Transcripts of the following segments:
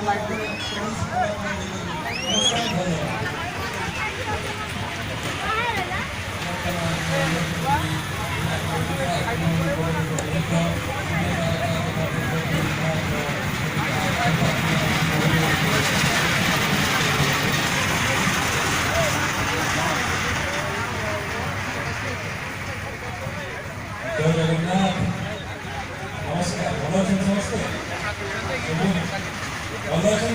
जय जगन्नाथ। नमस्कार। भल अच्छे समस्ते भल अच्छे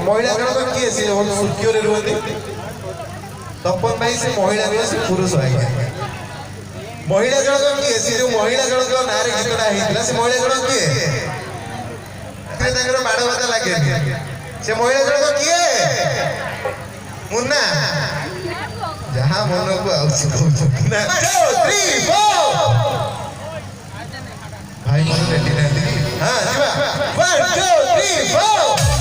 महिला जन किए सूर्य रुहती तपन भाई से महिला नुह से पुरुष आज्ञा महिला जन किए से जो महिला जन ना गीतटा होता से महिला जन किए बाड़ बाधा लगे से महिला जन किए मुन्ना जहाँ मन को भाई मन रेडी ना हाँ 1 2 3 4